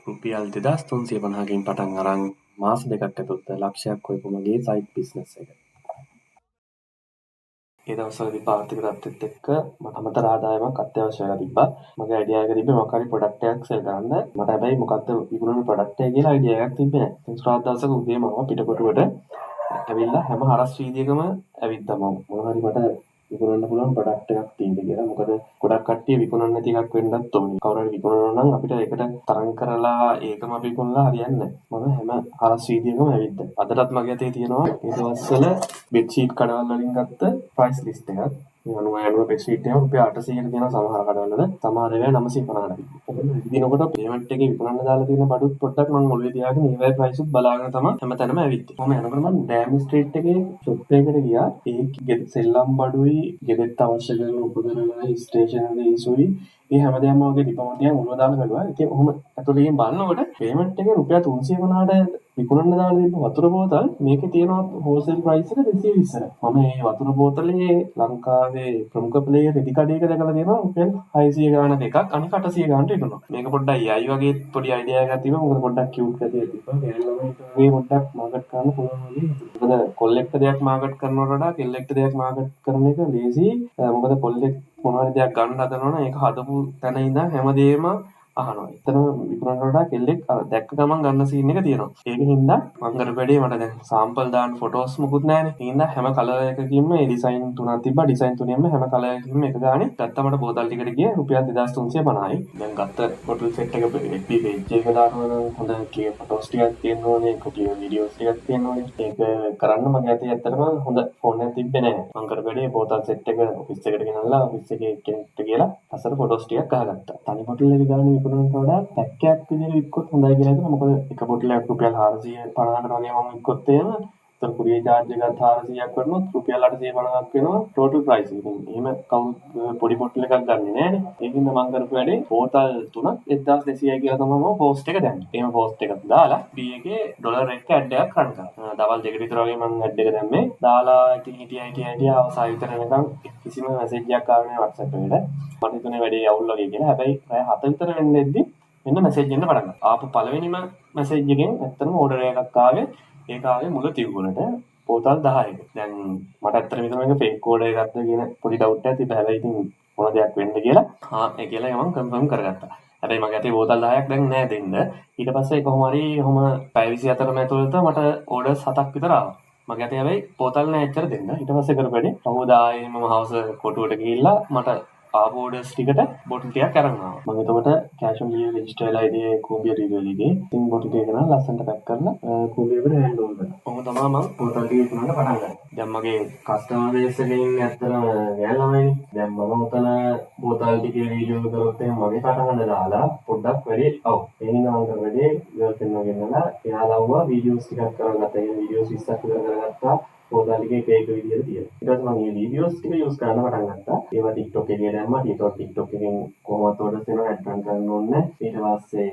රුපියල් 2350කින් පටන් අරන් මාස දෙකක් ඇතුළත ලක්ෂයක් කරපු මගේ සයිඩ් බිස්නස් එක. ඒ දවස්වලදී ආර්ථික තත්ත්වෙත් එක්ක මට අමතර ආදායමක් අත්‍යවශ්‍ය වෙලා තිබ්බා. මගේ අයිඩියා එක තිබ්බේ මොකක් හරි ප්‍රොඩක්ට් එකක් සෙල් කරන්න. මට හැබැයි මොකක්ද විකුණන ප්‍රොඩක්ට් එක කියලා අයිඩියා එකක් තිබ්බේ නැහැ. ඉතින් සුරාදා දවසක උදේම මම පිටකොටුවට ඇවිල්ලා හැම හරස් වීදියකම ඇවිත්තා මම. මොනවා හරි මට විකුණන්න පුළුවන් ප්‍රොඩක්ට් එකක් තියෙන්න කියලා. මොකද ගොඩක් කට්ටිය විකුණන්නේ නැති එකක් වෙන්නත් ඕනේ. කවුරු හරි විකුණනවා නම් අපිට ඒකට තරම් කරලා ඒකම අපි විකුණලා හරියන්නේ නැහැ. මම හැම හරස් වීදියකම ඇවිත්තා. අදටත් මගේ අතේ තියෙනවා ඒ දවස්වල බෙඩ්ෂීට් කඩවල් වලින් ගත්ත ප්‍රයිස් ලිස්ට් එකක්. මේ 90 බෙඩ්ෂීට් එක රුපියල් 800කට තියෙනවා සමහර කඩවල. සමහර ඒවා 950කට. මොකද දිනකොට පේමන්ට් එකේ විකුණන්න දාලා තියෙන බඩුත් පොඩ්ඩක් මම ඔළුවේ තියාගෙන ඒවයි ප්‍රයිස් උත් බලාගෙන තමයි හැමතැනම ඇවිත්තේ. මම යනකොට මම ඩෑම් ස්ට්‍රීට් එකේ ෂොප් එකකට ගියා. ඒ සෙල්ලම් බඩුයි, ගෙදරට අවශ්‍ය කරන උපකරණයි, ස්ටේෂනරි ඉසුයි මේ හැමදේම වගේ ඩිපෝමටියක් ඔළුව දාලා බැලුවා. ඉතින් ඔහොම ඇතුළේ බලනකොට පේමන්ට් එකේ රුපියල් 350ට විකුණන්න දාලා තිබ්බ වතුර බෝතල් මේකේ තියෙනවා හෝල්සේල් ප්‍රයිස් එක 220ට. මම මේ වතුර බෝතලේ ලංකාවේ ප්‍රමුඛ ප්ලේයර් රෙදි කඩේක දැකලා තියෙනවා රුපියල් 600 ගානක එකක් අනික 800 ගානට විකුණනවා. මේක පොඩ්ඩක් යයි වගේ පොඩි අයිඩියා එකක් තිබ්බා. මොකද පොඩ්ඩක් කියුට් ගතියක් තිබ්බා. ඒ ළමයිට මේ පොඩ්ඩක් මාකට් කරන්න පුළුවන් වගේ. මොකද කොල්ලෙක්ට දෙයක් මාකට් කරනවට වඩා කෙල්ලෙක්ට දෙයක් මාකට් කරන එක ලේසි. මොකද කොල්ලෙක් මොනවා හරි දෙයක් ගන්න හදනවනම් ඒක හදපු තැන ඉඳන් හැමදේම අහනවා. එතන විකුණනට වඩා කෙල්ලෙක් දැක්ක ගමන් ගන්න සීන් එක තියෙනවා. ඒකින් හින්දා මම කරපු වැඩේ මට දැන් සාම්පල් දාන්න ෆොටෝස් මොකුත් නැහැනේ. ඒ හින්දා හැම කලර් එකකින්ම මේ ඩිසයින් තුනක් තිබ්බා. ඩිසයින් තුනෙන්ම හැම කලර් එකකින්ම එක ගානේ ගත්තා. මට බෝතල් ටිකට ගියේ රුපියල් 2350යි. දැන් ගත්ත බොටල් සෙට් එක FB page එක දානවා නම් හොඳ ක්ලියර් ෆොටෝස් ටිකක් තියෙන්න ඕනේ. ක්ලියර් වීඩියෝස් ටිකක් තියෙන්න ඕනේ. ඒක කරන්න මගේ අතේ ඇත්තටම හොඳ ෆෝන් එකක් තිබ්බේ නැහැ. මම කරපු වැඩේ බෝතල් සෙට් එක ඔෆිස් එකට ගෙනල්ලා ඔෆිස් එකේ කෙනෙක්ට කියලා අසල ෆොටෝස් ටිකක් ගහගත්තා. තනි බොටල් එක ගානේ විකුණනට වඩා පැක් එකක් විදිහට වික්කොත් හොඳයි කියලා හිතුණා. මොකද එක බොටල් එකක් රුපියල් 450කට වගේ මම වික්කොත් එහෙම ඒතර කුරියර් චාර්ජ් එකත් 400ක් වටනොත් රුපියල් 850ක් වෙනවා ටෝටල් ප්‍රයිස් එක. ඉතින් එහෙම කවුරුත් පොඩි බොටල් එකක් ගන්නෙ නෑනේ. ඒකින්ද මම කරපු වැඩේ බෝතල් තුනක් 1200යි කියලා තමයි මම පෝස්ට් එක දැම්මේ. එහෙම පෝස්ට් එකක් දාලා B එකේ ඩොලර් එක ඇඩ් එකක් රන් කරා. දවල් දෙකට විතර වගේ මම ඇඩ් එක දැම්මේ. දාලා ඉතින් හිටියා අවසාන විතර වෙනකන් කිසිම මැසේජ් එකක් ආවේ නෑ WhatsApp එකට. මට හිතුනේ වැඩේ අවුල් වගේ කියලා. හැබැයි පැය 7 විතර වෙන්නේද්දි මෙන්න මැසේජ් එන්න පටන් ගත්තා. ආපු පළවෙනිම මැසේජ් එකෙන් ඇත්තටම ඕඩර් එකක් ආවේ. ඒක ආවේ මුල තිවුරට බෝතල් 10ක. දැන් මට ඇත්තටම හිතුණා මේක ෆේක් ඕඩර් එකක්ද කියන පොඩි ඩවුට් එකක් තිබ්බා. හැබැයි ඉතින් මොන දෙයක් වෙන්න කියලා ඒ කියලා මම කන්ෆර්ම් කරගත්තා. හැබැයි මගේ අතේ බෝතල් 10ක් දැන් නෑ දෙන්න. ඊට පස්සේ කොහොම හරි ඔහොම පැය 24ම ඇතුළත මට ඕඩර්ස් 7ක් විතර ආවා. මගේ අතේ හැබැයි බෝතල් නෑ එච්චර දෙන්න. ඊට පස්සේ කරපු වැඩේ කවුදා ආයේ මම හවස කොටුවට ගිහිල්ලා මට ආපු ඕඩර්ස් ටිකට බොටල් ටිකක් අරන් ආවා. මම එතකොට කැෂ් ඔන් ඩෙලිවරි රෙජිස්ටර් වෙලා ඉතින් කූඹිය රිවර්ල් එකේ ඉතින් බොටල් ටික ගන්න ලස්සනට පැක් කරලා කූඹියකට හෑන්ඩ් ඕවර් කරා. කොහොම තමයි මම බොටල් ටික විකුණන්න පටන් ගත්තේ. දැන් මගේ කස්ටමර් බේස් එකේ ඉන්නේ ඇත්තටම ගෑනු ළමයිනේ. දැන් මම උතන බෝතල් ටිකේ වීඩියෝ කරොත් එහෙනම් මගේ කටහඬ දාලා පොඩ්ඩක් වැඩි ඒ හින්දා මම කරන්නේ ගර්ල් ෆ්‍රෙන්ඩ් වගේ නලා එයාලවව වීඩියෝස් ටිකක් කරගත්තා. ඒ වීඩියෝස් 20ක් විතර කරගත්තා. බෝතල් ටිකේ ඒක විදිහට තියෙනවා. ඊට පස්සේ මම මේ වීඩියෝස් ටික යූස් කරන්න පටන් ගත්තා. ඒවා TikTok එකේ දැම්මා. TikTok එකෙන් කොහොමද ඕඩර්ස් එනවා ඇඩ් රන් කරන්න ඕනේ. ඊට පස්සේ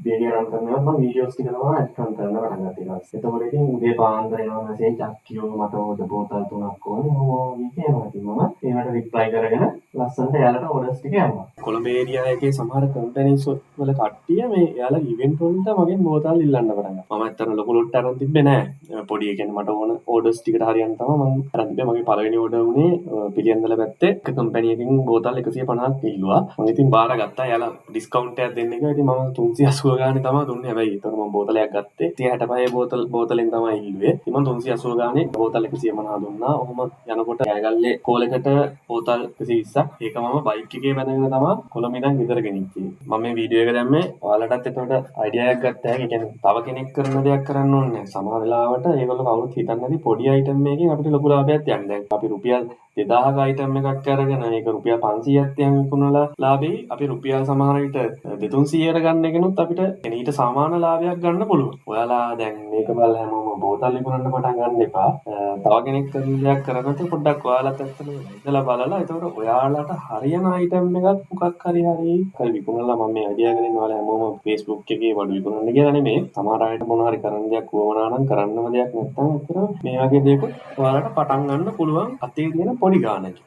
වීඩියෝ රන් කරනවා මම වීඩියෝස් ටික තමයි ඇඩ් රන් කරන්න පටන් ගත්තා. එතකොට ඉතින් උදේ පාන්දර එනවා මැසේජ් අක්කියෝ මට ඕඩර් බෝතල් 3ක් ඕනේ. ඕ කියනවා. ඉතින් මම ඒවට රිප්ලයි කරගෙන ලස්සනට එයාලට ඕඩර්ස් ටික යවුවා. කොළඹ ඒරියා එකේ සමහර කම්පැනිස් වල කට්ටිය මේ එයාලා ඉවෙන්ට් වලට මගෙන් බෝතල් ඉල්ලන්න පටන් ගත්තා. මම ඇත්තටම ලොකු ලොට් අරන් තිබ්බේ නෑ. පොඩි ඒ කියන්නේ මට ඕන ඕඩර්ස් ටිකට හරියන්න තමයි මම අරන් තිබ්බේ. මගේ පළවෙනි ඕඩර් උනේ පිළියන්දල පැත්තේ එක කම්පැනි එකකින් බෝතල් 150ක් ඉල්ලුවා. මම ඉතින් බාරගත්තා. එයාලා ඩිස්කවුන්ට් එකක් දෙන්න කිව්වා. ඉතින් මම 380 ගානේ තමයි දුන්නේ. හැබැයි ඒතර මම බෝතලයක් ගත්තේ 165 බෝතලෙන් තමයි ඉල්ලුවේ. ඉතින් මම 380 ගානේ බෝතල් 150 දුන්නා. ඔහොම යනකොට කෑගල්ලේ කෝලෙකට බෝතල් 120ක්. ඒක මම බයික් එකේ බැඳගෙන තමයි කොළඹ ඉඳන් ගෙදර ගෙනිච්චේ. මම මේ වීඩියෝ එක දැම්මේ ඔයාලටත් එතකොට අයිඩියා එකක් ගත්ත හැකි. ඒ කියන්නේ තව කෙනෙක් කරන දෙයක් කරන්න ඕනේ නැහැ. සමහර වෙලාවට ඒගොල්ලෝ කවුරුත් හිතන්නේ නැති පොඩි අයිටම් එකකින් අපිට ලොකු ලාභයක් යන්නේ. දැන් අපි රුපියල් 2000ක අයිටම් එකක් අරගෙන ඒක රුපියල් 500ක් තියන් විකුණලා ලාභෙයි අපි රුපියල් සමහර විට 200ට ගන්න එකනොත් අපිට ඊට සමාන ලාභයක් ගන්න පුළුවන්. ඔයාලා දැන් මේක බලලා හැමෝම බෝතල් විකුණන්න පටන් ගන්න එපා. තව කෙනෙක් කරන දෙයක් කරනකොට පොඩ්ඩක් ඔයාලත් ඇත්තටම ඉඳලා බලලා ඒතකොට ඔයාලට හරියන අයිටම් එකක් මොකක් හරි විකුණලා මම මේ අයිඩියා එක දෙන්න ඔයාලා හැමෝම Facebook එකේ වඩු විකුණන්න කියලා නෙමෙයි. සමහර අයට මොනවා හරි කරන්න දෙයක් වුවමනා නම් කරන්නම දෙයක් නැත්නම් ඇත්තටම මේ වගේ දේක ඔයාලට පටන් ගන්න පුළුවන් අතේ තියෙන පොඩි ගානකින්.